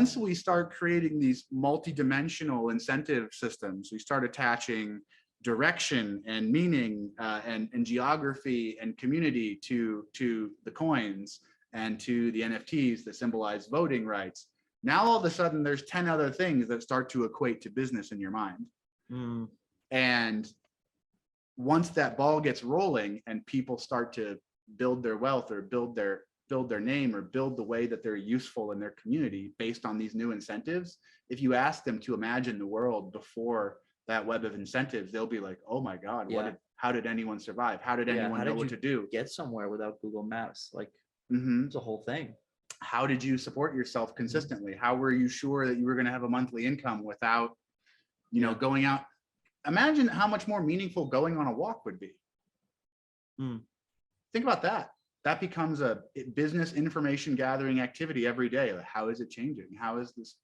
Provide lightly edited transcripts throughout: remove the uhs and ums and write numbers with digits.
once we start creating these multi-dimensional incentive systems, we start attaching direction and meaning and geography and community to the coins and to the NFTs that symbolize voting rights. Now, all of a sudden, there's 10 other things that start to equate to business in your mind. And once that ball gets rolling and people start to build their wealth or build their name or build the way that they're useful in their community based on these new incentives, if you ask them to imagine the world before that web of incentives, they'll be like, oh my God, how did anyone survive? How did anyone know what to do? Get somewhere without Google Maps? Like, it's a whole thing. How did you support yourself consistently? How were you sure that you were going to have a monthly income without, going out? Imagine how much more meaningful going on a walk would be. Think about that. That becomes a business information gathering activity every day. Like, how is it changing? How is this?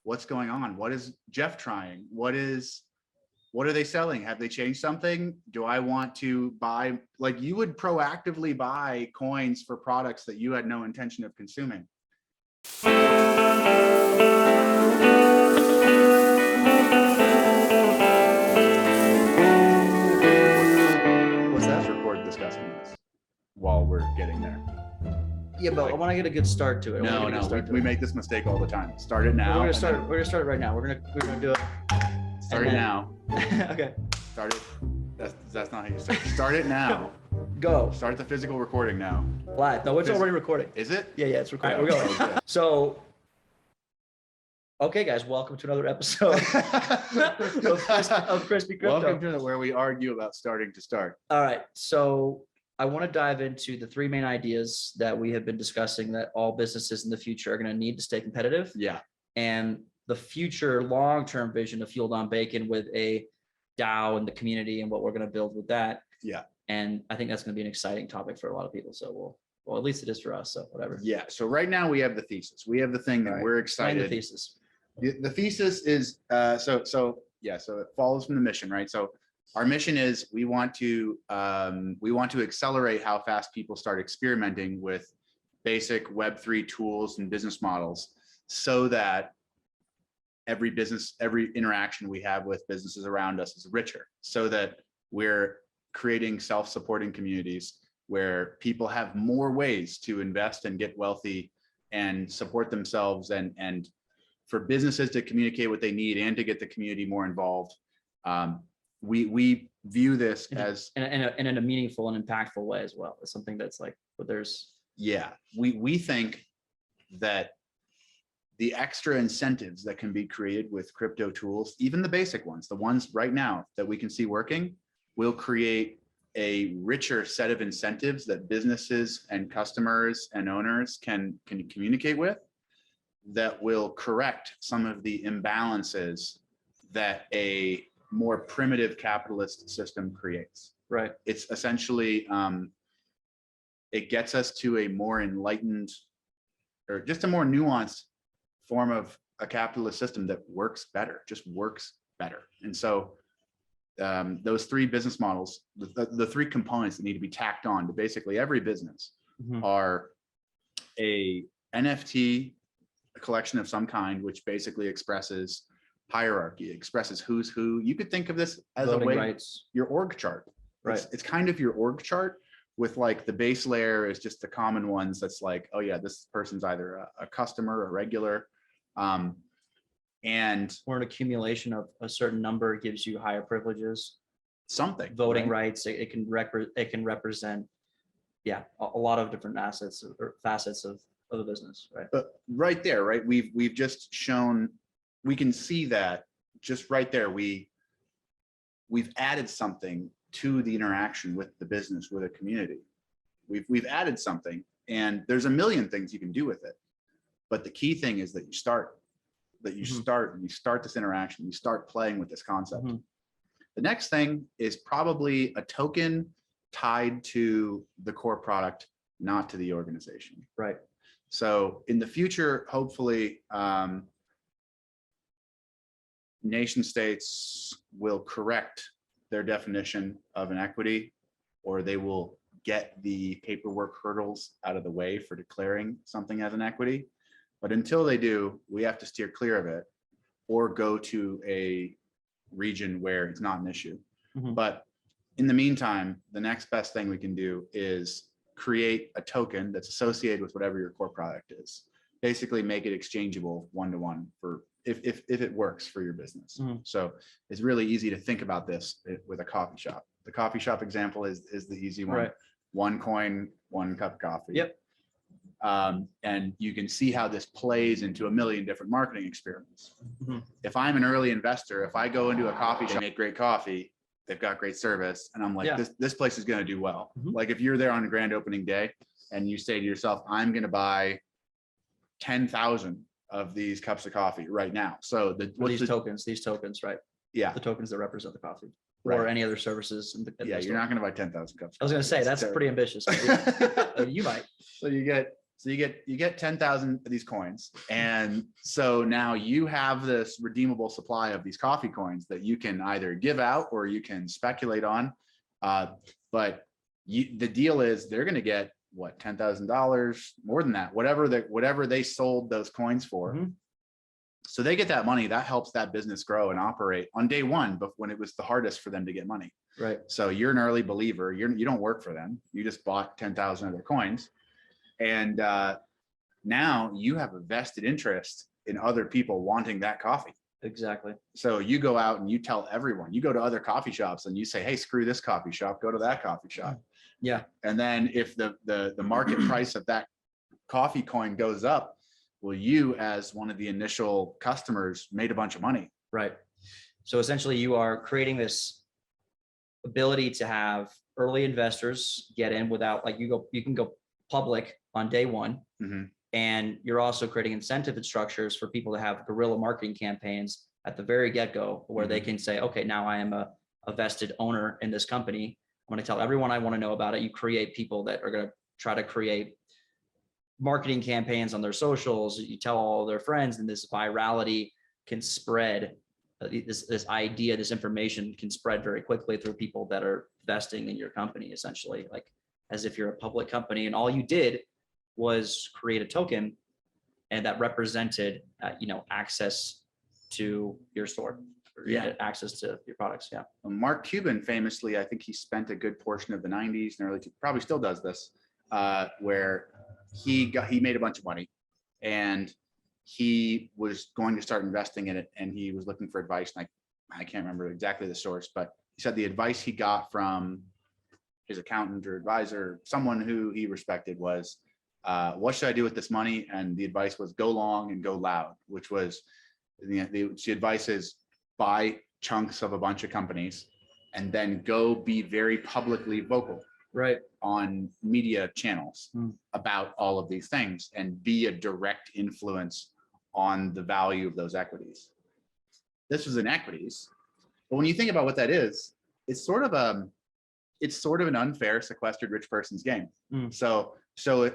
What's going on? What is Jeff trying? What are they selling? Have they changed something? Do I want to buy? Like, you would proactively buy coins for products that you had no intention of consuming. Discussing this while we're getting there. Yeah, but I want to get a good start to it. No, we make this mistake all the time. Start it now. We're gonna start it right now. We're gonna do it. Start it now. Okay. Start it. That's not how you start. Start it now. Go. Start the physical recording now. Live. No, it's already recording. Is it? Yeah, it's recording. Right, we're going. So, okay, guys, welcome to another episode of Crispy Crypto. Welcome to where we argue about starting to start. All right, so I want to dive into the three main ideas that we have been discussing that all businesses in the future are going to need to stay competitive. Yeah. And the future long-term vision of Fueled on Bacon with a DAO and the community and what we're going to build with that. Yeah. And I think that's going to be an exciting topic for a lot of people. So well, at least it is for us. So whatever. Yeah. So right now we have the thesis. We have the thing that we're excited. Find the thesis. The thesis is so it follows from the mission, right? So our mission is we want to accelerate how fast people start experimenting with basic Web3 tools and business models, so that every interaction we have with businesses around us is richer, so that we're creating self-supporting communities where people have more ways to invest and get wealthy and support themselves, and for businesses to communicate what they need and to get the community more involved. We view this as in a meaningful and impactful way as well. It's something that's like, but there's we think that the extra incentives that can be created with crypto tools, even the basic ones, the ones right now that we can see working, will create a richer set of incentives that businesses and customers and owners can communicate with, that will correct some of the imbalances that a more primitive capitalist system creates. Right. It's essentially, it gets us to a more enlightened, or just a more nuanced form of a capitalist system that works better, just works better. And so those three business models, the three components that need to be tacked on to basically every business are a NFT, a collection of some kind, which basically expresses hierarchy, expresses who's who. You could think of this as voting a way, rights. Your org chart. Right. It's kind of your org chart, with like the base layer is just the common ones. That's like, oh yeah, this person's either a customer or regular. And or an accumulation of a certain number gives you higher privileges. Something. Voting rights. It can represent, a lot of different assets or facets of the business, right? But right there, right, we've just shown, we can see that just right there, we've added something to the interaction with the business, with a community. We've added something, and there's a million things you can do with it. But the key thing is that you start, and you start this interaction, you start playing with this concept. The next thing is probably a token tied to the core product, not to the organization. Right. So in the future, hopefully, nation states will correct their definition of an equity, or they will get the paperwork hurdles out of the way for declaring something as an equity. But until they do, we have to steer clear of it or go to a region where it's not an issue. But in the meantime, the next best thing we can do is create a token that's associated with whatever your core product is. Basically make it exchangeable one-to-one for if it works for your business. So it's really easy to think about this with a coffee shop. The coffee shop example is the easy one. Right. One coin, one cup of coffee. Yep. And you can see how this plays into a million different marketing experiments. If I'm an early investor, if I go into a coffee shop, they make great coffee, they've got great service, and I'm like, this place is going to do well. Like if you're there on a grand opening day and you say to yourself, I'm going to buy 10,000 of these cups of coffee right now. So these tokens, right? Yeah. The tokens that represent the coffee. Right. Or any other services. Yeah, you're not going to buy 10,000 cups. I was going to say that's pretty ambitious. You might. So you get 10,000 of these coins, and so now you have this redeemable supply of these coffee coins that you can either give out or you can speculate on. But the deal is they're going to get what, $10,000, more than that, whatever they sold those coins for. So they get that money, that helps that business grow and operate on day one, but when it was the hardest for them to get money. Right. So you're an early believer. You don't work for them. You just bought 10,000 of their coins. And now you have a vested interest in other people wanting that coffee. Exactly. So you go out and you tell everyone, you go to other coffee shops and you say, hey, screw this coffee shop, go to that coffee shop. Yeah. And then if the market price of that coffee coin goes up, well, you as one of the initial customers made a bunch of money. Right. So essentially you are creating this ability to have early investors get in without, like, you can go public on day one. And you're also creating incentive structures for people to have guerrilla marketing campaigns at the very get-go where they can say, okay, now I am a vested owner in this company. I'm going to tell everyone I want to know about it. You create people that are going to try to create marketing campaigns on their socials. You tell all their friends, and this virality can spread. This idea, this information can spread very quickly through people that are vesting in your company, essentially, like as if you're a public company and all you did was create a token and that represented, access to your store, or access to your products. Yeah. Mark Cuban famously, I think he spent a good portion of the 90s and early, probably still does this, where he made a bunch of money and he was going to start investing in it, and he was looking for advice. And I can't remember exactly the source, but he said the advice he got from his accountant or advisor, someone who he respected, was, what should I do with this money? And the advice was go long and go loud, which was the advice is buy chunks of a bunch of companies and then go be very publicly vocal on media channels about all of these things and be a direct influence on the value of those equities. This was in equities, but when you think about what that is, it's sort of an unfair sequestered rich person's game. So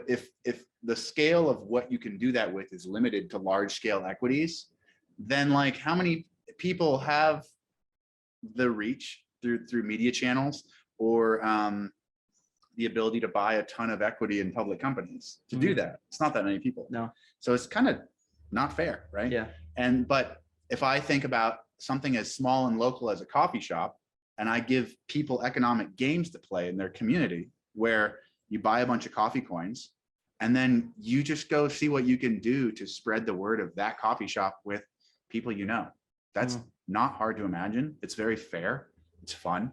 if the scale of what you can do that with is limited to large scale equities, then like how many people have the reach through media channels or the ability to buy a ton of equity in public companies to do that? It's not that many people. No. So it's kind of not fair, right? Yeah. But if I think about something as small and local as a coffee shop, and I give people economic games to play in their community where you buy a bunch of coffee coins and then you just go see what you can do to spread the word of that coffee shop with people you know. That's not hard to imagine. It's very fair. It's fun.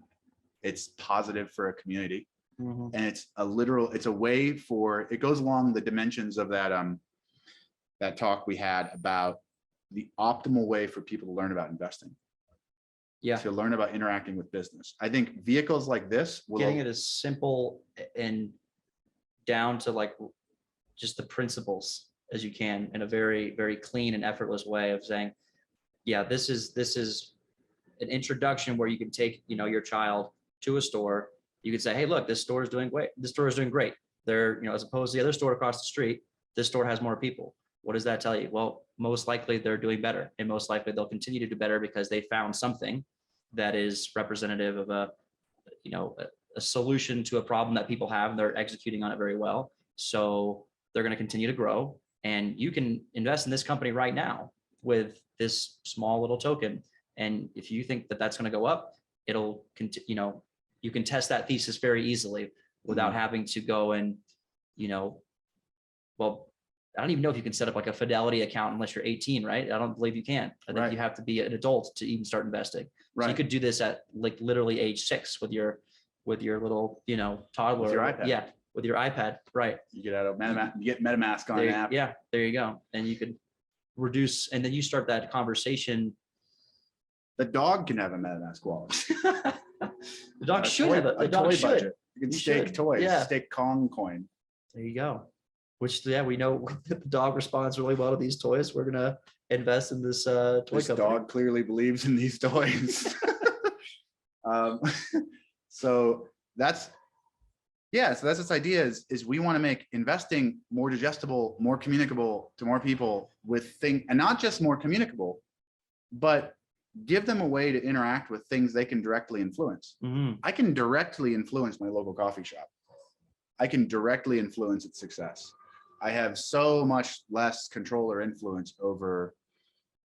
It's positive for a community. And it's a way for, it goes along the dimensions of that talk we had about the optimal way for people to learn about investing. Yeah. To learn about interacting with business. I think vehicles like this will getting it as simple and down to like just the principles as you can in a very, very clean and effortless way of saying, yeah, this is an introduction where you can take, your child to a store. You could say, hey, look, this store is doing great. This store is doing great. They're, as opposed to the other store across the street, this store has more people. What does that tell you? Well, most likely they're doing better, and most likely they'll continue to do better because they found something that is representative of a solution to a problem that people have, and they're executing on it very well. So they're going to continue to grow. and you can invest in this company right now with this small little token. And if you think that that's going to go up, it'll, you know, you can test that thesis very easily without having to go and, you know, well, I don't even know if you can set up like a Fidelity account unless you're 18, right? I don't believe you can. I think you have to be an adult to even start investing. Right. So you could do this at like literally age 6 with your little, you know, toddler. With your iPad. Yeah, with your iPad, right? You get out of MetaMask, you get MetaMask on an app. Yeah, there you go. And you could reduce, and then you start that conversation. The dog can have a MetaMask wallet. The dog should have a dog should. Budget. You can stake toys, stake Kong coin. There you go. Which, yeah, we know the dog responds really well to these toys. We're gonna invest in this toy company. This dog clearly believes in these toys. So that's this idea is we want to make investing more digestible, more communicable to more people with things, and not just more communicable, but give them a way to interact with things they can directly influence. I can directly influence my local coffee shop. I can directly influence its success. I have so much less control or influence over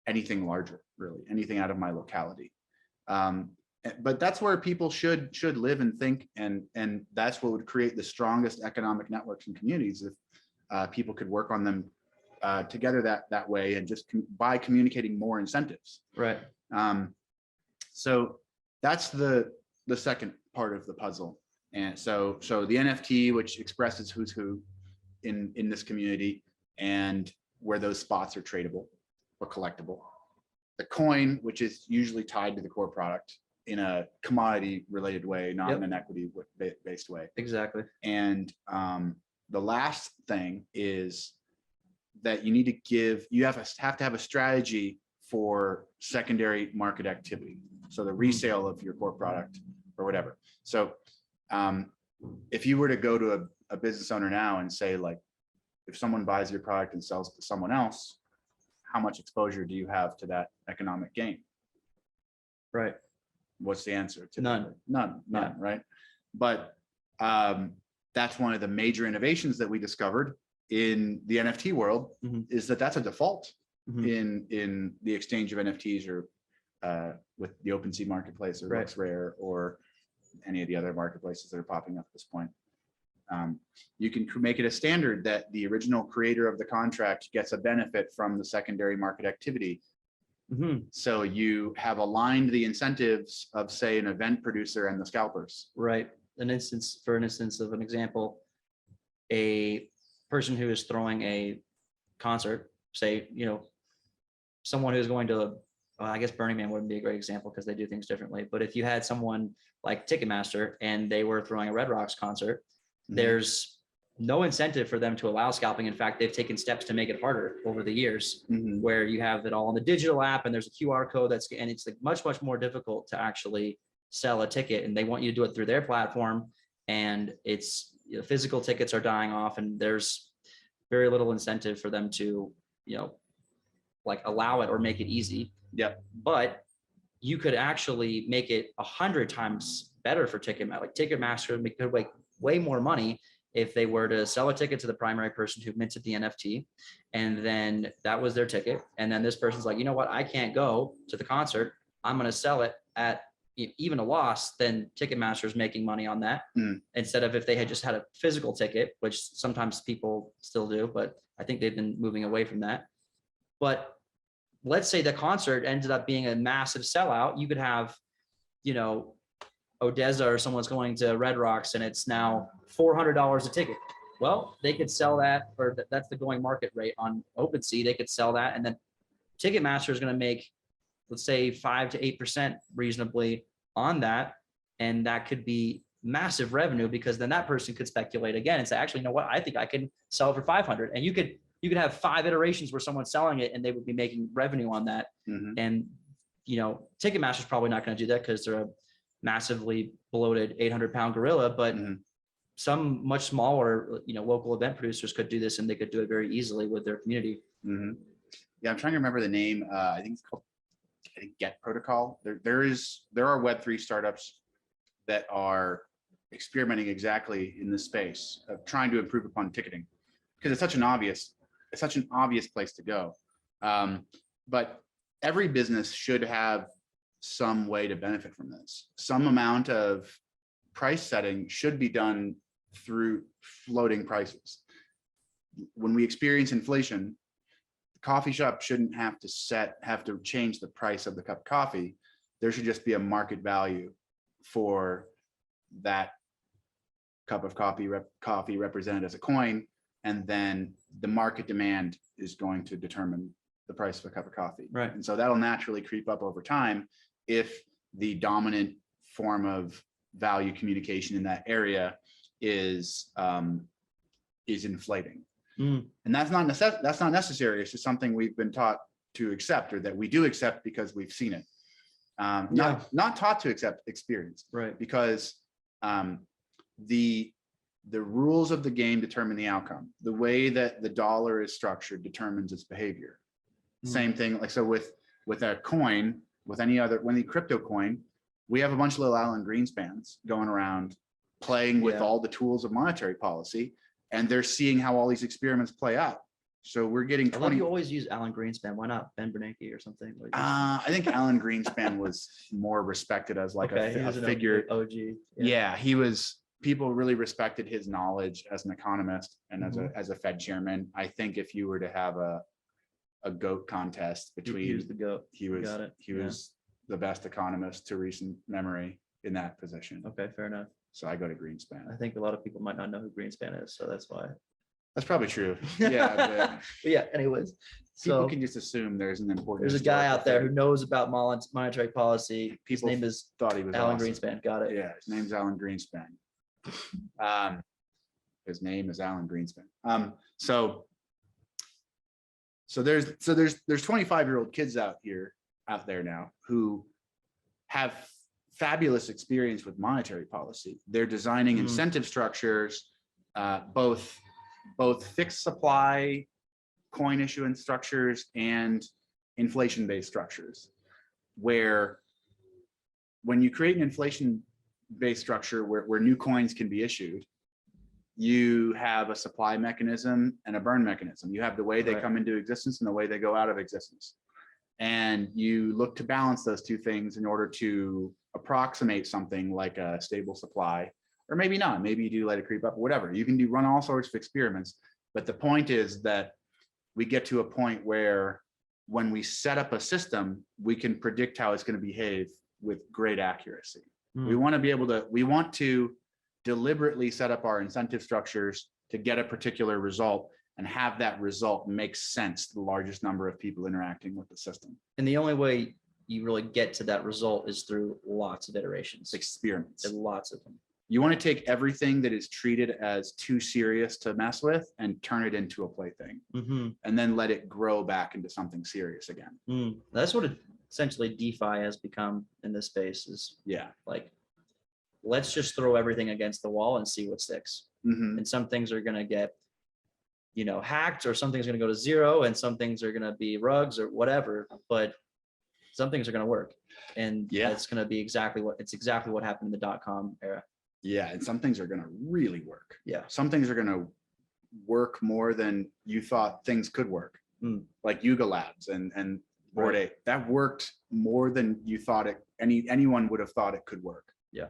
anything larger, really, anything out of my locality. But that's where people should live and think, and that's what would create the strongest economic networks and communities if people could work on them together that way, and just by communicating more incentives. Right. So that's the second part of the puzzle. And so the NFT, which expresses who's who in this community, and where those spots are tradable or collectible. The coin, which is usually tied to the core product in a commodity related way, not in an equity based way. Exactly. And the last thing is that you need to have to have a strategy for secondary market activity. So the resale of your core product or whatever. So if you were to go to a business owner now and say, like, if someone buys your product and sells it to someone else, how much exposure do you have to that economic gain? Right. What's the answer? None. None, right? But that's one of the major innovations that we discovered in the NFT world, is that that's a default in the exchange of NFTs, or with the OpenSea marketplace, or LooksRare, or any of the other marketplaces that are popping up at this point. You can make it a standard that the original creator of the contract gets a benefit from the secondary market activity. So you have aligned the incentives of, say, an event producer and the scalpers. Right. For an instance of an example, a person who is throwing a concert, say, you know, someone who's going to, I guess Burning Man wouldn't be a great example because they do things differently. But if you had someone like Ticketmaster and they were throwing a Red Rocks concert, there's no incentive for them to allow scalping. In fact, they've taken steps to make it harder over the years, where you have it all on the digital app, and there's a QR code and it's like much more difficult to actually sell a ticket, and they want you to do it through their platform, and it's, you know, physical tickets are dying off, and there's very little incentive for them to, you know, like allow it or make it easy. But you could actually make it 100 times better for Ticketmaster. Like Ticketmaster could make way more money if they were to sell a ticket to the primary person who minted the NFT, and then that was their ticket. And then this person's like, you know what, I can't go to the concert. I'm going to sell it at even a loss. Then Ticketmaster's making money on that, instead of if they had just had a physical ticket, which sometimes people still do, but I think they've been moving away from that. But let's say the concert ended up being a massive sellout. You could have, you know, Odessa or someone's going to Red Rocks and it's now $400 a ticket. Well, they could sell that, or that's the going market rate on OpenSea. They could sell that, and then Ticketmaster is going to make, let's say, 5 to 8% reasonably on that, and that could be massive revenue, because then that person could speculate again and say, actually, you know what, I think I can sell it for 500, and you could have 5 iterations where someone's selling it and they would be making revenue on that. And, you know, Ticketmaster's probably not going to do that because they're a massively bloated 800-pound gorilla, but some much smaller, you know, local event producers could do this, and they could do it very easily with their community. Yeah, I'm trying to remember the name. I think it's called Get Protocol. There are Web3 startups that are experimenting exactly in this space of trying to improve upon ticketing, because it's such an obvious such an obvious place to go. But every business should have some way to benefit from this. Some amount of price setting should be done through floating prices. When we experience inflation, the coffee shop shouldn't have to change the price of the cup of coffee. There should just be a market value for that cup of coffee represented as a coin, and then the market demand is going to determine the price of a cup of coffee. Right. And so that'll naturally creep up over time if the dominant form of value communication in that area is inflating. And that's not necessary. It's just something we've been taught to accept, or that we do accept because we've seen it. Not taught to accept, experience. Right. Because the rules of the game determine the outcome. The way that the dollar is structured determines its behavior. Same thing, like, so with a coin, with any crypto coin, we have a bunch of little Alan Greenspans going around playing with all the tools of monetary policy, and they're seeing how all these experiments play out. So we're getting 20. I love you always use Alan Greenspan. Why not Ben Bernanke or something? I think Alan Greenspan was more respected as like a figure. OG. Yeah, he was. People really respected his knowledge as an economist and as a Fed chairman. I think if you were to have a GOAT contest between, he was the GOAT. He was the best economist to recent memory in that position. Okay, fair enough. So I go to Greenspan. I think a lot of people might not know who Greenspan is, so that's why. That's probably true. Yeah. But yeah, anyways. People can just assume there's an important. There's a guy out there who knows about monetary policy. His name is thought he was Alan awesome. Greenspan. Got it. Yeah, his name's Alan Greenspan. His name is Alan Greenspan. So there's 25-year-old kids out there now who have fabulous experience with monetary policy. They're designing incentive structures, both fixed supply coin issuance structures and inflation-based structures, where when you create an inflation-based structure where new coins can be issued, you have a supply mechanism and a burn mechanism. You have the way they come into existence and the way they go out of existence. And you look to balance those two things in order to approximate something like a stable supply, or maybe not. Maybe you do let it creep up, whatever. You can run all sorts of experiments. But the point is that we get to a point where when we set up a system, we can predict how it's going to behave with great accuracy. We want to deliberately set up our incentive structures to get a particular result and have that result make sense to the largest number of people interacting with the system. And the only way you really get to that result is through lots of iterations, experiments, and lots of them. You want to take everything that is treated as too serious to mess with and turn it into a plaything, and then let it grow back into something serious again. That's what essentially DeFi has become in this space. Is like, let's just throw everything against the wall and see what sticks. And some things are going to get, hacked, or some things are going to go to zero, and some things are going to be rugs or whatever, but some things are going to work. And it's going to be exactly what happened in the .com era. Yeah. And some things are going to really work. Yeah. Some things are going to work more than you thought things could work. Like Yuga Labs and Bored Ape. That worked more than you thought anyone would have thought it could work. Yeah.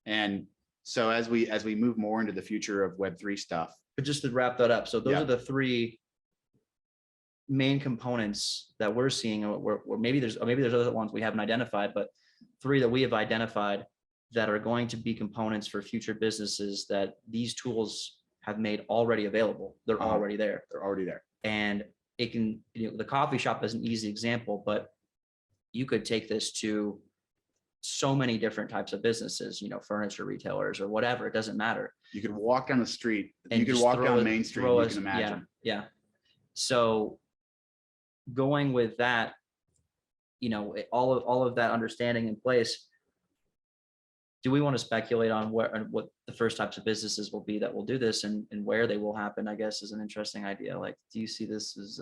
And so as we move more into the future of Web3 stuff. But just to wrap that up, so those are the three main components that we're seeing, or maybe there's other ones we haven't identified, but three that we have identified that are going to be components for future businesses that these tools have made already available. They're already there. They're already there. And it can, the coffee shop is an easy example, but you could take this to so many different types of businesses, furniture retailers or whatever, it doesn't matter. You could walk down the street, and you could walk down Main Street, you can imagine. Yeah. So going with that, all of that understanding in place, do we want to speculate on what the first types of businesses will be that will do this, and where they will happen? I guess is an interesting idea. Like, do you see this as,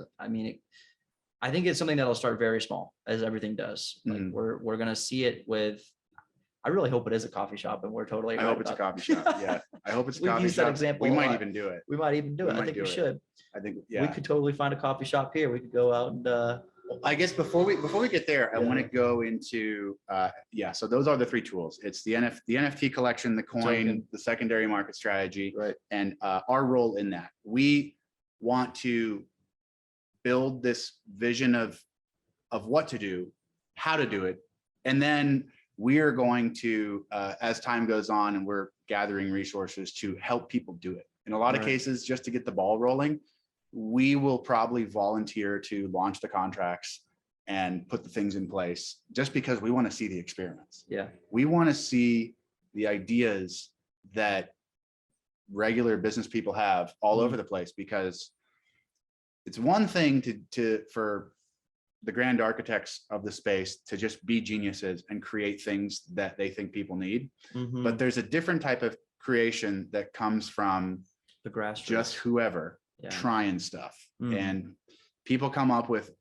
I think it's something that'll start very small, as everything does. Like we're going to see it with I really hope it is a coffee shop and we're totally I right hope it's a about coffee shop. Yeah. I hope it's a We've coffee used that shop. example We a might lot. even do it. We might even do We it. I might think do we it. should. I think, We yeah. could totally find a coffee shop here. We could go out and I guess before we get there, I Yeah. want to go into so those are the three tools. It's the NFT collection, the coin, Token. the secondary market strategy, right. and our role in that. We want to build this vision of what to do, how to do it, and then we are going to, as time goes on and we're gathering resources to help people do it. In a lot of Right. cases, just to get the ball rolling, we will probably volunteer to launch the contracts and put the things in place just because we want to see the experiments. Yeah. We want to see the ideas that regular business people have all over the place, because it's one thing for the grand architects of the space to just be geniuses and create things that they think people need. Mhm. But there's a different type of creation that comes from the grassroots. just whoever Yeah. trying stuff. Mhm. And people come up with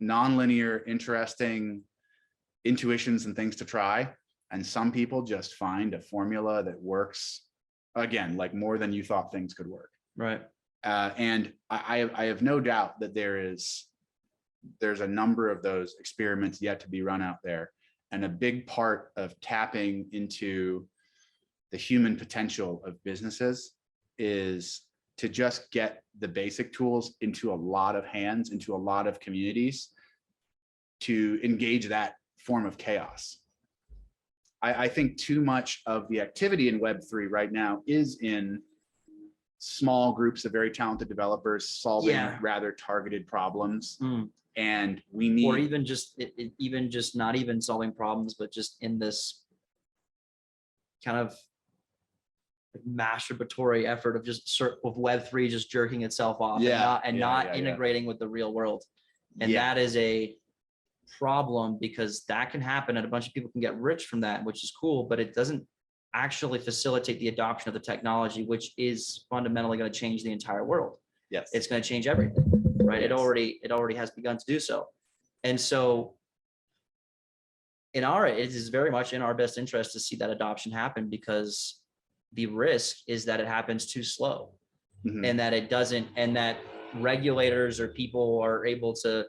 nonlinear, interesting intuitions and things to try. And some people just find a formula that works, again, like more than you thought things could work. Right. And I have no doubt that there's a number of those experiments yet to be run out there. And a big part of tapping into the human potential of businesses is to just get the basic tools into a lot of hands, into a lot of communities, to engage that form of chaos. I think too much of the activity in Web3 right now is in small groups of very talented developers solving rather targeted problems. And we need, or even just even just not even solving problems, but just in this kind of masturbatory effort of just of Web3 just jerking itself off and not integrating with the real world. And that is a problem, because that can happen and a bunch of people can get rich from that, which is cool, but it doesn't actually facilitate the adoption of the technology, which is fundamentally going to change the entire world. Yes. It's going to change everything, right? Yes. It already has begun to do so. And so it is very much in our best interest to see that adoption happen, because the risk is that it happens too slow. And that it doesn't, and that regulators or people are able to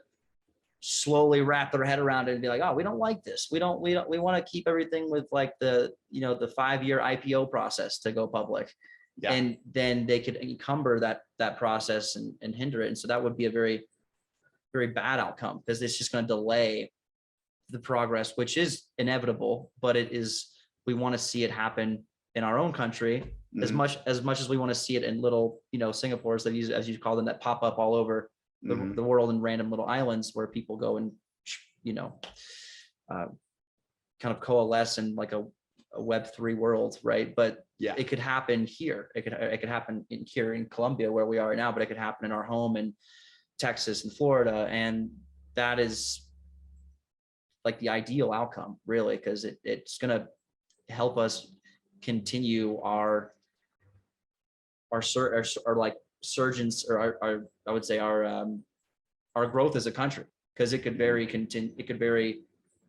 slowly wrap their head around it and be like, oh, we don't like this. We want to keep everything with like the 5-year IPO process to go public. Yeah. And then they could encumber that process and hinder it. And so that would be a very, very bad outcome, because it's just going to delay the progress, which is inevitable, but we want to see it happen in our own country as much as we want to see it in little, Singapore's that as you call them, that pop up all over the world in random little islands where people go and, kind of coalesce in like a Web3 world, right? But it could happen here. It could happen here in Colombia where we are now, but it could happen in our home in Texas and Florida. And that is like the ideal outcome, really, because it's going to help us continue our like surgeons, or I would say our growth as a country, because it could very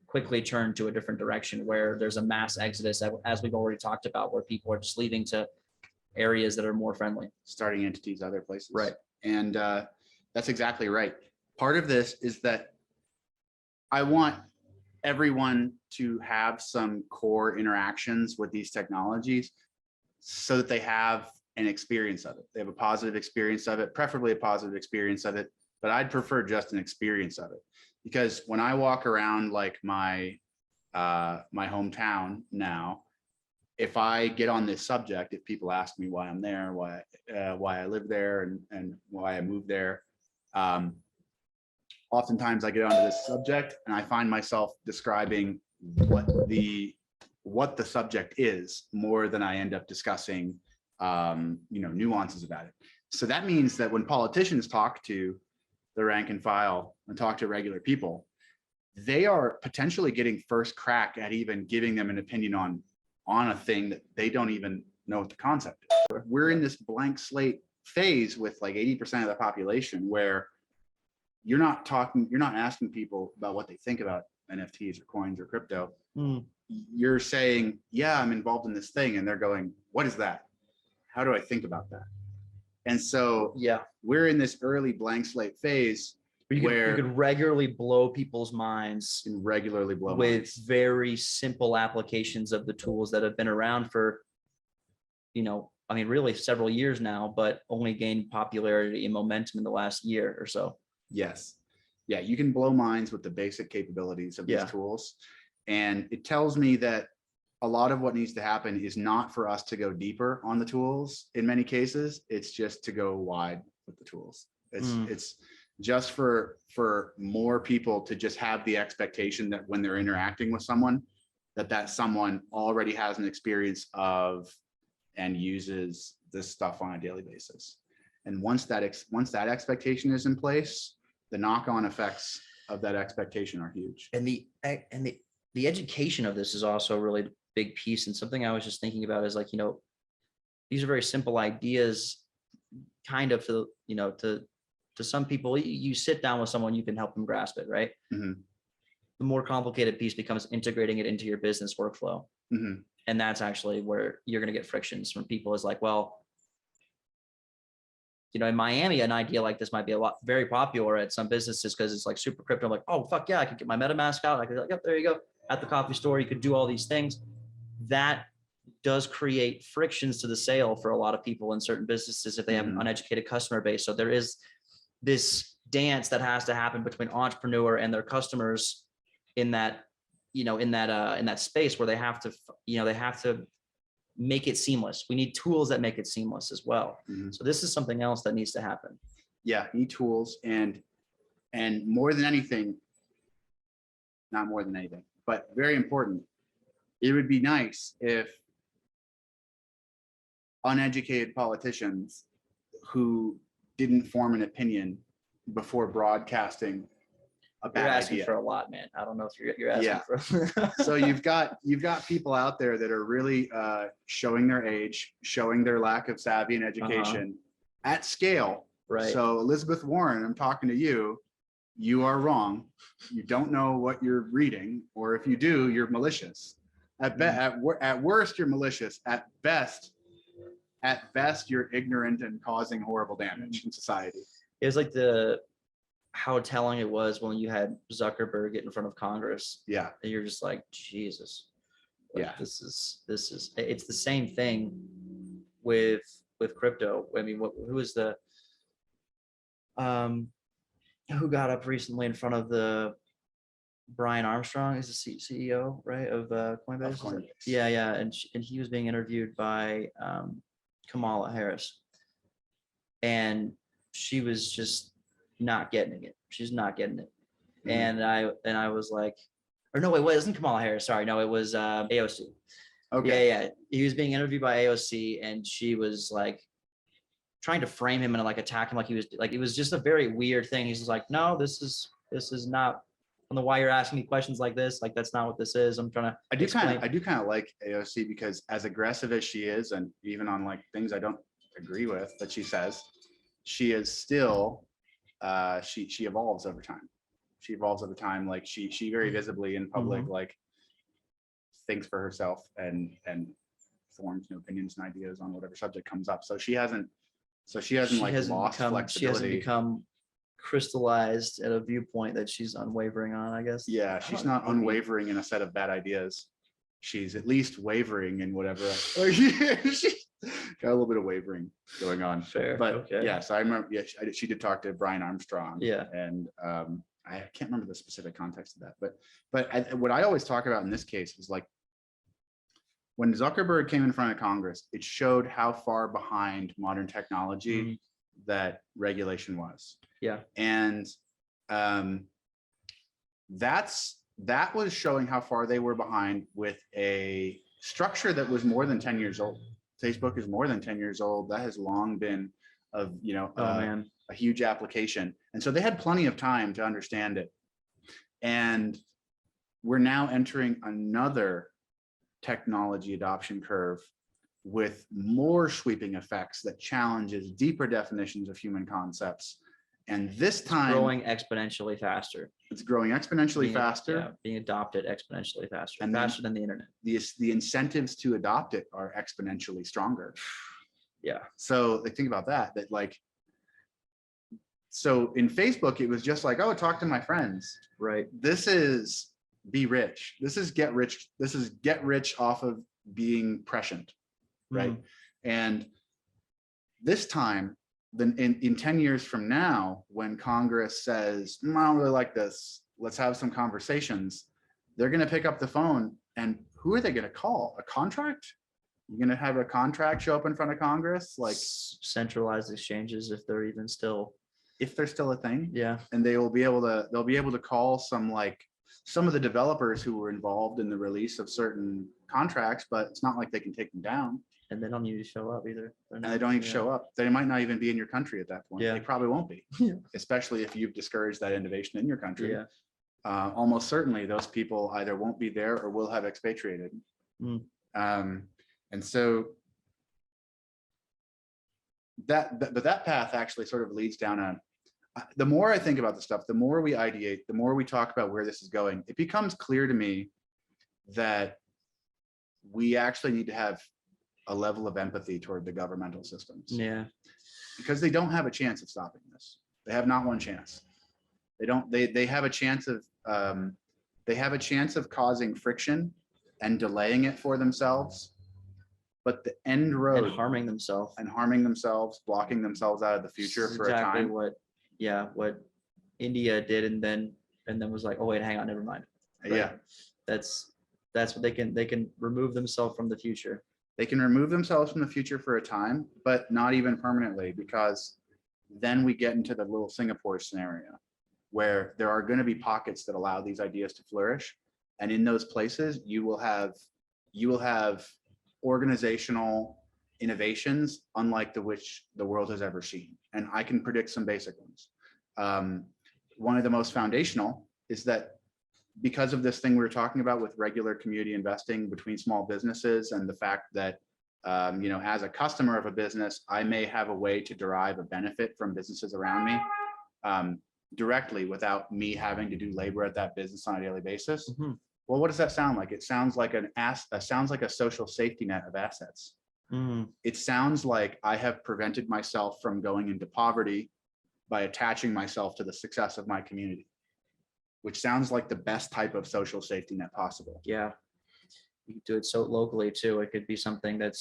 quickly turn to a different direction where there's a mass exodus, as we've already talked about, where people are just leaving to areas that are more friendly, starting entities other places. Right. And that's exactly right. Part of this is that I want everyone to have some core interactions with these technologies so that they have an experience of it. They have a positive experience of it, preferably a positive experience of it, but I'd prefer just an experience of it. Because when I walk around like my hometown now, if I get on this subject, if people ask me why I'm there, why I live there, and why I moved there, oftentimes I get onto this subject and I find myself describing what the subject is more than I end up discussing nuances about it. So that means that when politicians talk to the rank and file and talk to regular people, they are potentially getting first crack at even giving them an opinion on a thing that they don't even know what the concept is. We're in this blank slate phase with like 80% of the population where you're not asking people about what they think about NFTs or coins or crypto. you're saying, yeah, I'm involved in this thing. And they're going, what is that? How do I think about that? And so Yeah, we're in this early blank slate phase you could regularly blow people's minds and regularly blow with minds. very simple applications of the tools that have been around for, I mean, really several years now, but only gained popularity and momentum in the last year or so. Yes. Yeah, you can blow minds with the basic capabilities of these tools. And it tells me that a lot of what needs to happen is not for us to go deeper on the tools. In many cases, it's just to go wide with the tools. It's just for more people to just have the expectation that when they're interacting with someone, that someone already has an experience of and uses this stuff on a daily basis. And once that expectation is in place, the knock-on effects of that expectation are huge. And the education of this is also a really big piece. And something I was just thinking about is like, these are very simple ideas, kind of to some people. You sit down with someone, you can help them grasp it, right? Mm-hmm. The more complicated piece becomes integrating it into your business workflow. Mm-hmm. And that's actually where you're going to get frictions from people. Is like, well, in Miami, an idea like this might be very popular at some businesses because it's like super crypto. I'm like, oh, fuck yeah, I could get my MetaMask out. I could like, yep, there you go. At the coffee store, you could do all these things. That does create frictions to the sale for a lot of people in certain businesses if they have an uneducated customer base. So there is this dance that has to happen between entrepreneur and their customers in that, in that space where they have to make it seamless. We need tools that make it seamless as well. Mm-hmm. So this is something else that needs to happen. Yeah, need tools and more than anything, not more than anything, but very important. It would be nice if uneducated politicians who didn't form an opinion before broadcasting a bad You're asking idea. for a lot, man. I don't know if you're asking for. So you've got people out there that are really showing their age, showing their lack of savvy and education at scale. Right. So Elizabeth Warren, I'm talking to you. You are wrong. You don't know what you're reading, or if you do, you're malicious. At worst, you're malicious. At best, you're ignorant and causing horrible damage in society. It was like how telling it was when you had Zuckerberg get in front of Congress. Yeah. And you're just like, Jesus. Like, yeah. This is, it's the same thing with crypto. I mean, who is who got up recently in front of the Brian Armstrong is the CEO, right? Of Coinbase. Of Coinbase. Yeah. And he was being interviewed by Kamala Harris. And she was just not getting it. She's not getting it. And I was like, or no, it wasn't Kamala Harris. Sorry. No, it was AOC. Okay. Yeah. He was being interviewed by AOC and she was like trying to frame him and like attack him. Like he was like, it was just a very weird thing. He's just like, no, this is not, I don't know why you're asking me questions like this. Like, that's not what this is. I'm trying to I do kind of like AOC because as aggressive as she is, and even on like things I don't agree with that she says, she is still she evolves over time. She evolves over time. Like she very visibly in public like thinks for herself and forms new opinions and ideas on whatever subject comes up. So she hasn't lost flexibility. She hasn't become crystallized at a viewpoint that she's unwavering on, I guess. Yeah, she's not unwavering in a set of bad ideas. She's at least wavering in whatever. She got a little bit of wavering going on. Fair. But okay. yes, I remember. Yeah, she did talk to Brian Armstrong. Yeah. And I can't remember the specific context of that. But what I always talk about in this case is like when Zuckerberg came in front of Congress, it showed how far behind modern technology that regulation was. Yeah. And that was showing how far they were behind with a structure that was more than 10 years old. Facebook is more than 10 years old. That has long been a huge application. And so they had plenty of time to understand it. And we're now entering another technology adoption curve with more sweeping effects that challenges deeper definitions of human concepts. And this time growing exponentially faster. it's growing exponentially faster. Being adopted exponentially faster, And faster than the internet. The incentives to adopt it are exponentially stronger. Yeah. So like, think about that, like, so in Facebook, it was just like, oh, talk to my friends. Right. This is be rich. This is get rich. This is get rich off of being prescient. Right. And this time, then in 10 years from now, when Congress says, I don't really like this, let's have some conversations, they're going to pick up the phone, and who are they going to call? A contract? You're going to have a contract show up in front of Congress, like centralized exchanges, if they're even still, if they're still a thing. Yeah. And they'll be able to call some of the developers who were involved in the release of certain contracts, but it's not like they can take them down. And they don't need to show up either. And they don't even show up. They might not even be in your country at that point. Yeah. They probably won't be, especially if you've discouraged that innovation in your country. Yeah. Almost certainly those people either won't be there or will have expatriated. And so that path actually sort of leads down the more I think about the stuff, the more we ideate, the more we talk about where this is going, it becomes clear to me that we actually need to have a level of empathy toward the governmental systems. Yeah. Because they don't have a chance of stopping this. They have not one chance. They have a chance of causing friction and delaying it for themselves. But the end road, and harming themselves, blocking themselves out of the future for a time. What India did, and then was like, oh wait, hang on, never mind. Right? Yeah. That's what they can remove themselves from the future. They can remove themselves from the future for a time, but not even permanently, because then we get into the little Singapore scenario where there are going to be pockets that allow these ideas to flourish. And in those places, you will have organizational innovations unlike which the world has ever seen. And I can predict some basic ones. One of the most foundational is that because of this thing we were talking about with regular community investing between small businesses, and the fact that, as a customer of a business, I may have a way to derive a benefit from businesses around me directly without me having to do labor at that business on a daily basis. Well, what does that sound like? It sounds like a social safety net of assets. It sounds like I have prevented myself from going into poverty by attaching myself to the success of my community, which sounds like the best type of social safety net possible. Yeah. You can do it so locally too. It could be something it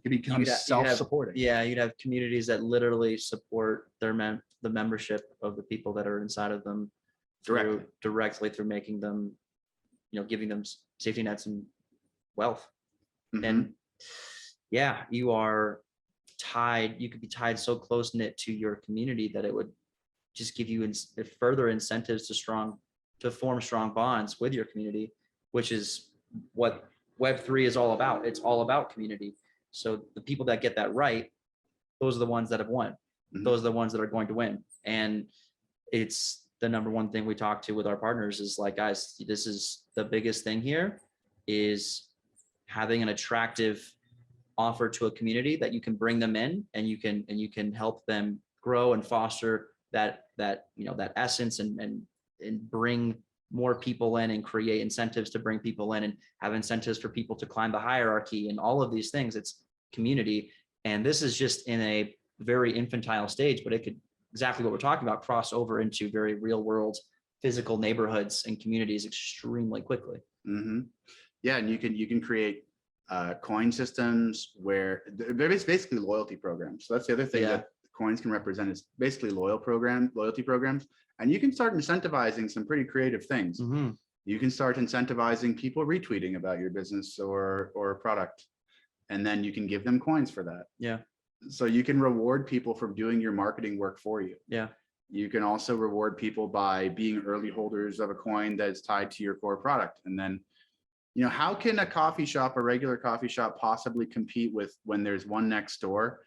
could become self-supporting. You'd have communities that literally support the membership of the people that are inside of them directly through making them, giving them safety nets and wealth. And you are tied. You could be tied so close knit to your community that it would just give you further incentives to form strong bonds with your community, which is what Web3 is all about. It's all about community. So the people that get that right, those are the ones that have won. Those are the ones that are going to win. And it's the number one thing we talk to with our partners is like, guys, this is the biggest thing here, is having an attractive offer to a community that you can bring them in, and you can help them grow and foster that essence and bring more people in and create incentives to bring people in and have incentives for people to climb the hierarchy and all of these things. It's community. And this is just in a very infantile stage, but it could, exactly what we're talking about, cross over into very real world physical neighborhoods and communities extremely quickly. Yeah, and you can create coin systems where they're basically loyalty programs. So that's the other thing that coins can represent, is basically loyalty programs. And you can start incentivizing some pretty creative things. You can start incentivizing people retweeting about your business or product, and then you can give them coins for that. Yeah. So you can reward people for doing your marketing work for you. Yeah. You can also reward people by being early holders of a coin that is tied to your core product. And then, how can a regular coffee shop possibly compete with when there's one next door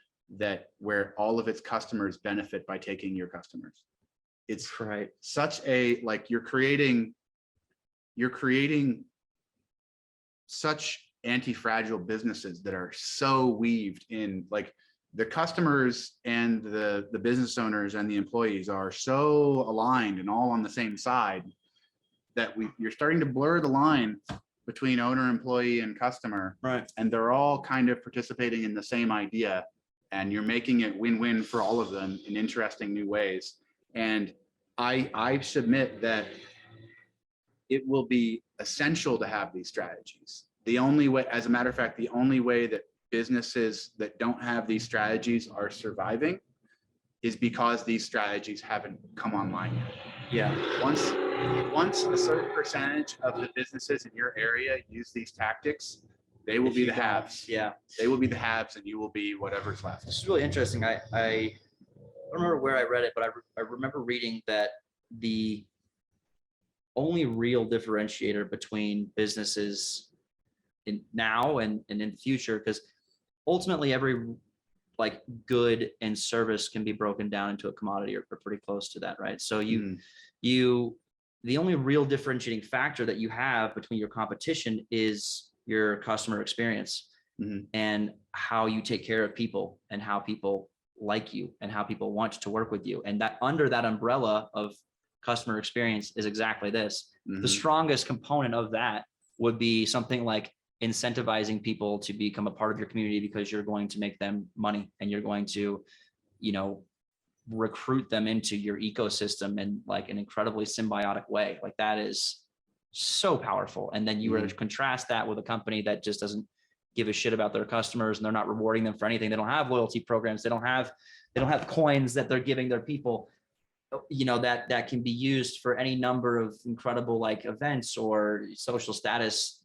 where all of its customers benefit by taking your customers? It's such a, like, you're creating such anti-fragile businesses that are so weaved in, like, the customers and the business owners and the employees are so aligned and all on the same side that you're starting to blur the line between owner, employee, and customer. Right. And they're all kind of participating in the same idea, and you're making it win-win for all of them in interesting new ways. And I submit that it will be essential to have these strategies. The only way, as a matter of fact, the only way that businesses that don't have these strategies are surviving is because these strategies haven't come online yet. Yeah. Once a certain percentage of the businesses in your area use these tactics, they will be the haves. Yeah. They will be the haves, and you will be whatever's left. This is really interesting. I don't remember where I read it, but I remember reading that the only real differentiator between businesses in now and in the future, because ultimately every like good and service can be broken down into a commodity or pretty close to that, right? So the only real differentiating factor that you have between your competition is your customer experience and how you take care of people and how people like you and how people want to work with you. And that under that umbrella of customer experience is exactly this. The strongest component of that would be something like incentivizing people to become a part of your community because you're going to make them money and you're going to, recruit them into your ecosystem in like an incredibly symbiotic way. Like that is so powerful. And then you were to contrast that with a company that just doesn't give a shit about their customers and they're not rewarding them for anything. They don't have loyalty programs. They don't have coins that they're giving their people, that can be used for any number of incredible like events or social status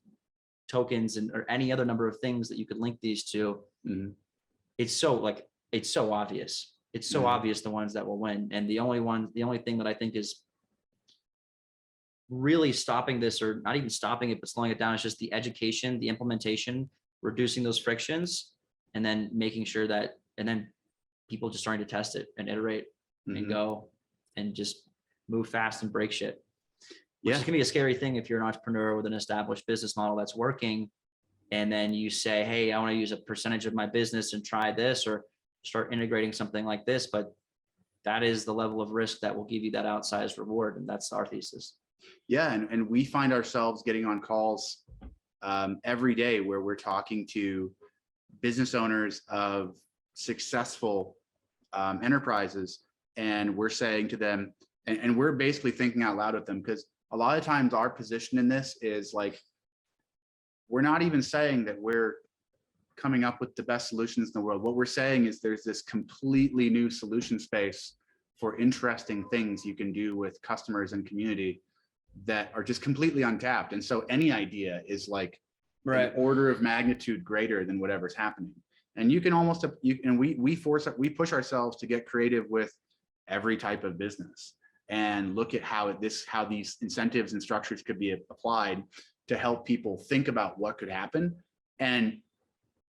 tokens or any other number of things that you could link these to. It's so obvious. It's so obvious the ones that will win. And the only thing that I think is really stopping this, or not even stopping it, but slowing it down, is just the education, the implementation, reducing those frictions, and then making sure that, and then people just starting to test it and iterate and go and just move fast and break shit. Which can be a scary thing if you're an entrepreneur with an established business model that's working. And then you say, hey, I want to use a percentage of my business and try this, or start integrating something like this. But that is the level of risk that will give you that outsized reward. And that's our thesis. Yeah. And we find ourselves getting on calls every day where we're talking to business owners of successful enterprises. And we're saying to them, and we're basically thinking out loud with them, because a lot of times our position in this is like, we're not even saying that we're coming up with the best solutions in the world. What we're saying is there's this completely new solution space for interesting things you can do with customers and community that are just completely untapped. And so any idea is like an order of magnitude greater than whatever's happening. And you can almost, we push ourselves to get creative with every type of business and look at how these incentives and structures could be applied to help people think about what could happen. And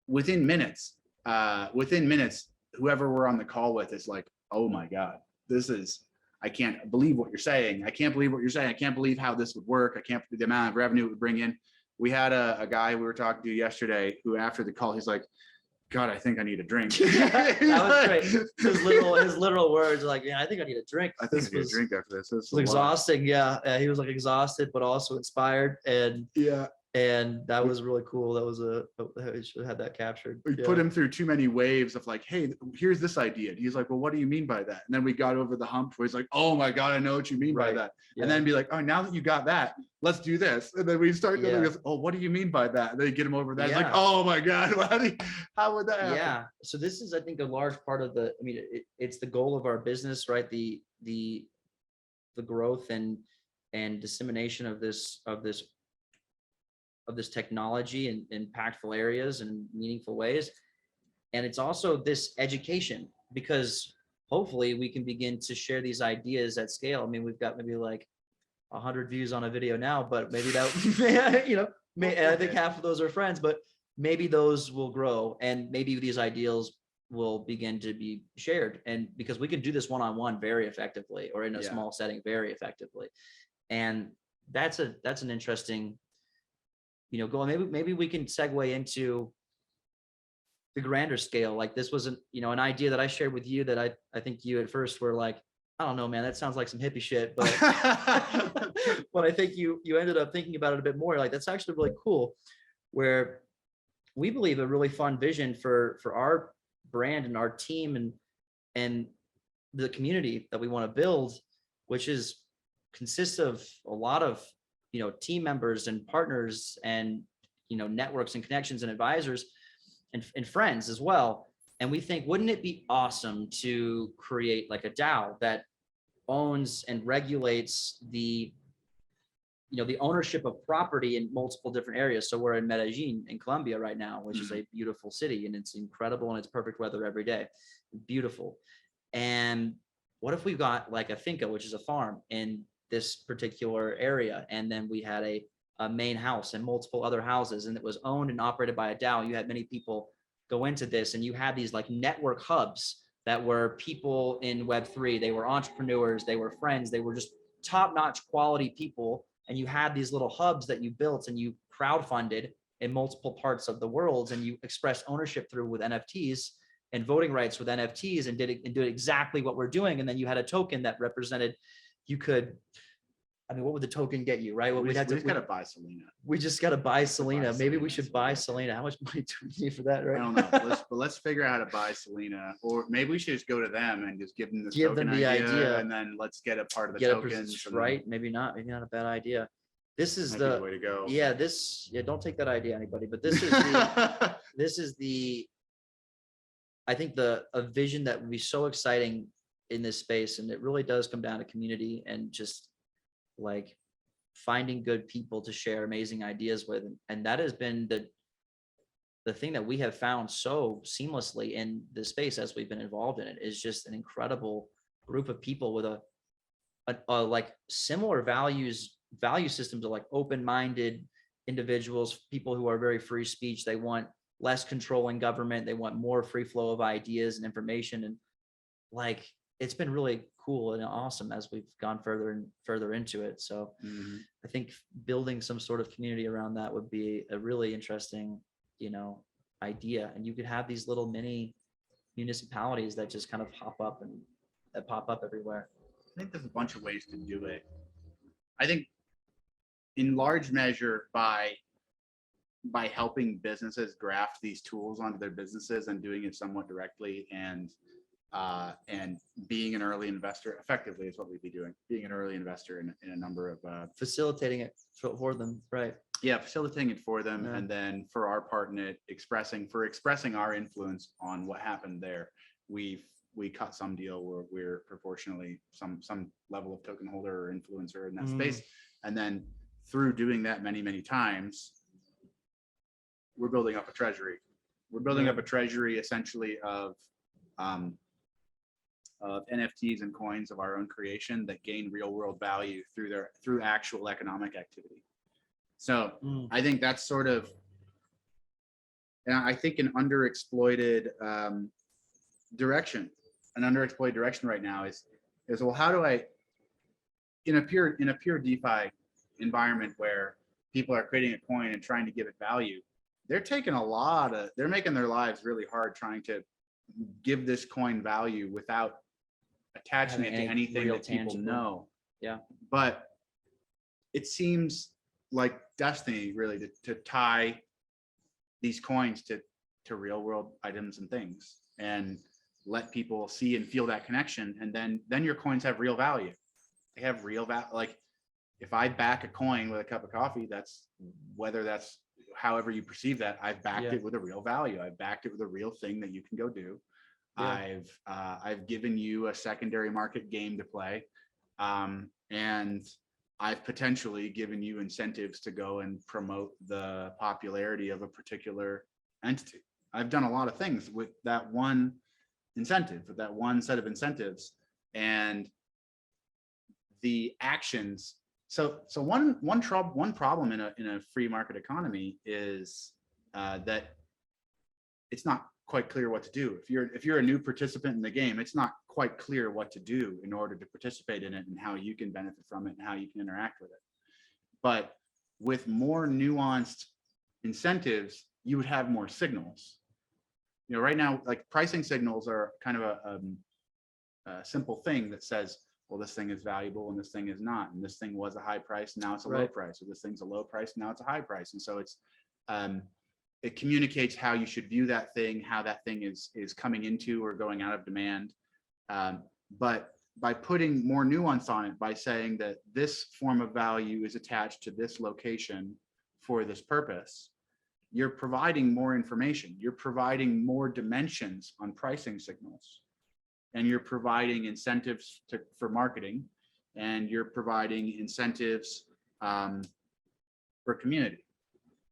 within minutes, whoever we're on the call with is like, oh my God, I can't believe what you're saying. I can't believe what you're saying. I can't believe how this would work. I can't believe the amount of revenue it would bring in. We had a guy we were talking to yesterday who, after the call, he's like, God, I think I need a drink. That was great. His literal words, like, yeah, I think I need a drink. I think I need a drink after this. It was exhausting. Yeah. He was like exhausted, but also inspired. And that was really cool. That was I should have had that captured. We put him through too many waves of like, hey, here's this idea. And he's like, well, what do you mean by that? And then we got over the hump where he's like, oh my God, I know what you mean by that. Yeah. And then be like, oh, now that you got that, let's do this. And then we start doing, oh, what do you mean by that? And then you get him over that. It's like, oh my God, how would that happen? Yeah. So this is, I think, a large part of it's the goal of our business, right? The growth and dissemination of this technology in impactful areas and meaningful ways. And it's also this education, because hopefully we can begin to share these ideas at scale. I mean, we've got maybe like 100 views on a video now, but maybe that, I think half of those are friends, but maybe those will grow and maybe these ideals will begin to be shared. And because we can do this one-on-one very effectively, or in a small setting very effectively. And that's an interesting, maybe we can segue into the grander scale. Like this wasn't, an idea that I shared with you that I think you at first were like, I don't know, man, that sounds like some hippie shit, but but I think you ended up thinking about it a bit more. Like that's actually really cool, where we believe a really fun vision for our brand and our team and the community that we want to build, which consists of a lot of team members and partners and networks and connections and advisors and friends as well. And we think, wouldn't it be awesome to create like a DAO that owns and regulates the ownership of property in multiple different areas. So we're in Medellin in Colombia right now, which is a beautiful city, and it's incredible, and it's perfect weather every day. Beautiful. And what if we got like a finca, which is a farm in this particular area, and then we had a main house and multiple other houses, and it was owned and operated by a DAO. You had many people go into this, and you had these like network hubs that were people in Web3. They were entrepreneurs, they were friends, they were just top-notch quality people. And you had these little hubs that you built and you crowdfunded in multiple parts of the world, and you expressed ownership through with NFTs and voting rights with NFTs and did exactly what we're doing. And then you had a token that represented, what would the token get you, right? Well, we just got to buy Selena. We just got to buy Selena. Maybe we should buy Selena. How much money do we need for that, right? I don't know. Let's figure out how to buy Selena, or maybe we should just go to them and just give them this token idea, and then let's get a part of the tokens. Right? Maybe not a bad idea. This is the way to go. Yeah, don't take that idea, anybody. But this is I think a vision that would be so exciting in this space, and it really does come down to community and just like finding good people to share amazing ideas with. And that has been the thing that we have found so seamlessly in this space as we've been involved in it, is just an incredible group of people with a like similar value systems of like open-minded individuals, people who are very free speech. They want less control in government. They want more free flow of ideas and information. And like, it's been really cool and awesome as we've gone further and further into it. So I think building some sort of community around that would be a really interesting, idea. And you could have these little mini municipalities that just kind of pop up everywhere. I think there's a bunch of ways to do it. I think in large measure by helping businesses graft these tools onto their businesses and doing it somewhat directly, and being an early investor effectively is what we'd be doing. Being an early investor in a number of facilitating it for them, right? Yeah, facilitating it for them, and then for our part in it, expressing our influence on what happened there. We cut some deal where we're proportionally some level of token holder or influencer in that space, and then through doing that many times, we're building up a treasury. We're building up a treasury essentially of NFTs and coins of our own creation that gain real world value through actual economic activity. So I think that's sort of, and I think an underexploited direction right now is well, how do I, in a pure DeFi environment where people are creating a coin and trying to give it value, they're making their lives really hard trying to give this coin value without attaching it to anything that people know. Yeah. But it seems like destiny really to tie these coins to real world items and things, and let people see and feel that connection. And then your coins have real value. They have real value. Like if I back a coin with a cup of coffee, that's however you perceive that, I've backed it with a real value. I've backed it with a real thing that you can go do. Yeah. I've given you a secondary market game to play, and I've potentially given you incentives to go and promote the popularity of a particular entity. I've done a lot of things with that one incentive, with that one set of incentives, and the actions. So one problem in a free market economy is that it's not quite clear what to do. If you're a new participant in the game, it's not quite clear what to do in order to participate in it and how you can benefit from it and how you can interact with it. But with more nuanced incentives, you would have more signals. right now, like pricing signals are kind of a simple thing that says, well, this thing is valuable and this thing is not, and this thing was a high price, now it's a low price, or this thing's a low price, now it's a high price. And so it communicates how you should view that thing, how that thing is coming into or going out of demand. But by putting more nuance on it, by saying that this form of value is attached to this location for this purpose, you're providing more information, you're providing more dimensions on pricing signals, and you're providing incentives for marketing, and you're providing incentives for community,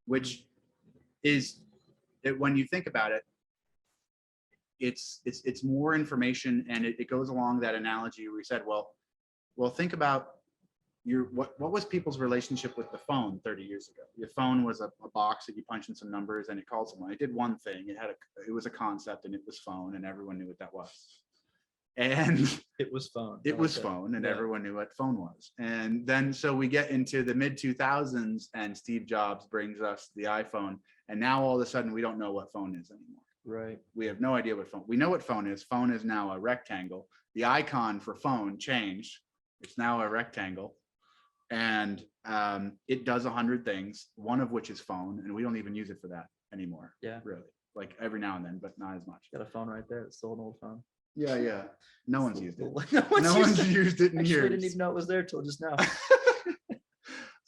which is, when you think about it, it's more information, and it goes along that analogy where we said, well, think about what was people's relationship with the phone 30 years ago? Your phone was a box that you punch in some numbers and it called someone. It did one thing. It was a concept, and it was phone, and everyone knew what that was. And it was phone. It was phone, and everyone knew what phone was. And then so we get into the mid 2000s, and Steve Jobs brings us the iPhone, and now all of a sudden we don't know what phone is anymore. Right. We have no idea what phone. We know what phone is. Phone is now a rectangle. The icon for phone changed. It's now a rectangle, and it does 100 things, one of which is phone, and we don't even use it for that anymore. Yeah. Really, like every now and then, but not as much. Got a phone right there. It's still an old phone. Yeah. No one's used it. No one's used it in years. I didn't even know it was there till just now.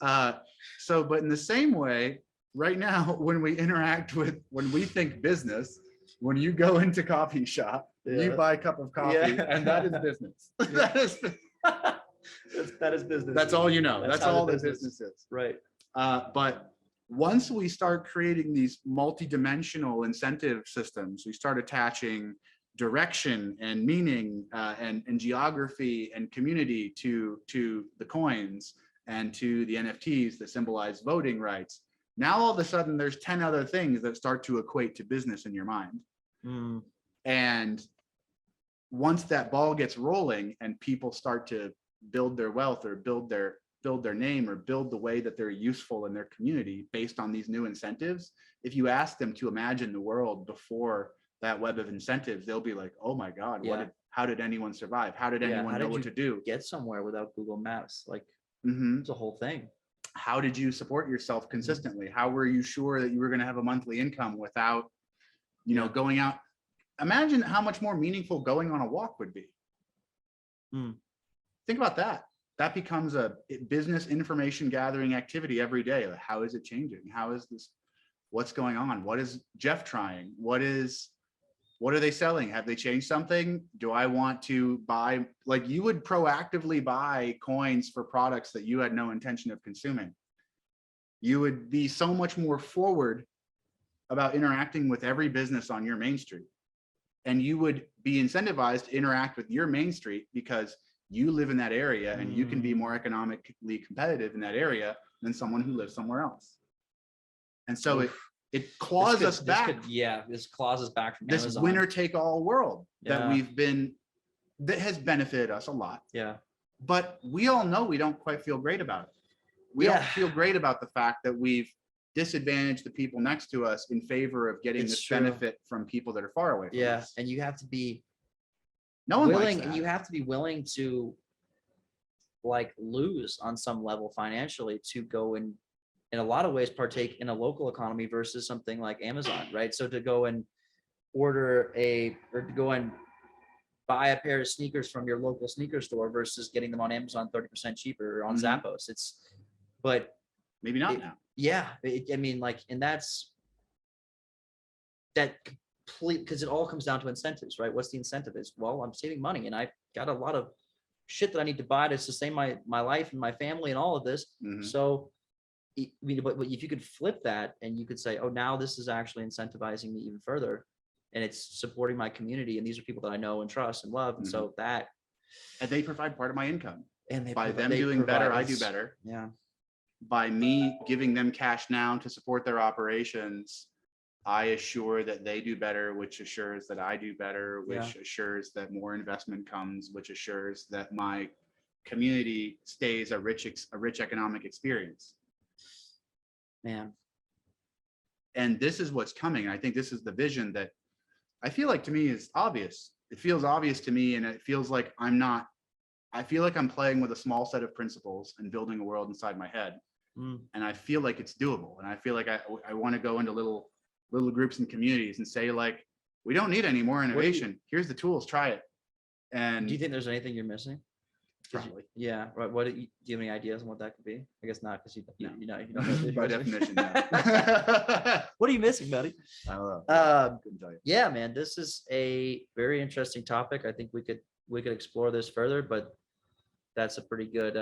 But in the same way, right now, when we think business, when you go into coffee shop, you buy a cup of coffee, and that is business. That is business. That's all you know. That's all the business is. Right. But once we start creating these multi-dimensional incentive systems, we start attaching direction and meaning and geography and community to the coins and to the NFTs that symbolize voting rights. Now all of a sudden there's 10 other things that start to equate to business in your mind. And once that ball gets rolling and people start to build their wealth or build their name or build the way that they're useful in their community based on these new incentives, if you ask them to imagine the world before that web of incentives, they'll be like, oh my God, how did anyone survive? How did anyone know what to do? Get somewhere without Google Maps? Like, it's a whole thing. How did you support yourself consistently? How were you sure that you were going to have a monthly income without, going out? Imagine how much more meaningful going on a walk would be. Think about that. That becomes a business information gathering activity every day. Like, how is it changing? How is this? What's going on? What is Jeff trying? What are they selling? Have they changed something? Do I want to buy? Like, you would proactively buy coins for products that you had no intention of consuming. You would be so much more forward about interacting with every business on your main street. And you would be incentivized to interact with your main street because you live in that area and you can be more economically competitive in that area than someone who lives somewhere else. And so it claws us back. This claws us back from this Amazon. Winner take all world that that has benefited us a lot. Yeah. But we all know we don't quite feel great about it. We don't feel great about the fact that we've disadvantaged the people next to us in favor of getting this benefit from people that are far away from us. And you have to be willing, and you have to be willing to like lose on some level financially to go and in a lot of ways partake in a local economy versus something like Amazon, right? So to go and order or to go and buy a pair of sneakers from your local sneaker store versus getting them on Amazon 30% cheaper or on Zappos. But maybe not now. Yeah. I mean, like, and that's that complete, because it all comes down to incentives, right? What's the incentive is? Well, I'm saving money and I got a lot of shit that I need to buy to sustain my life and my family and all of this. So I mean, but if you could flip that and you could say, oh, now this is actually incentivizing me even further and it's supporting my community. And these are people that I know and trust and love. And so that. And they provide part of my income. And by them doing better, I do better. Yeah. By me giving them cash now to support their operations, I assure that they do better, which assures that I do better, which assures that more investment comes, which assures that my community stays a rich economic experience. Man. And this is what's coming. I think this is the vision that I feel like to me is obvious. It feels obvious to me, and it feels like I feel like I'm playing with a small set of principles and building a world inside my head. And I feel like it's doable. And I feel like I want to go into little groups and communities and say, like, we don't need any more innovation. Here's the tools, try it. And do you think there's anything you're missing? probably. Yeah. Right. What do you have any ideas on what that could be? I guess not, because you don't By definition, no. What are you missing, buddy? I don't know. Couldn't tell you. Yeah, man, this is a very interesting topic. I think we could explore this further, but that's a pretty good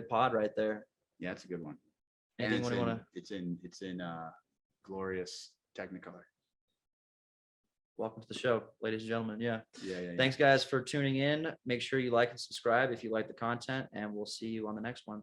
pod right there. Yeah, it's a good one. Anything And you want to? it's in glorious Technicolor. Welcome to the show, ladies and gentlemen. Yeah. Yeah. Thanks, guys, for tuning in. Make sure you like and subscribe if you like the content, and we'll see you on the next one.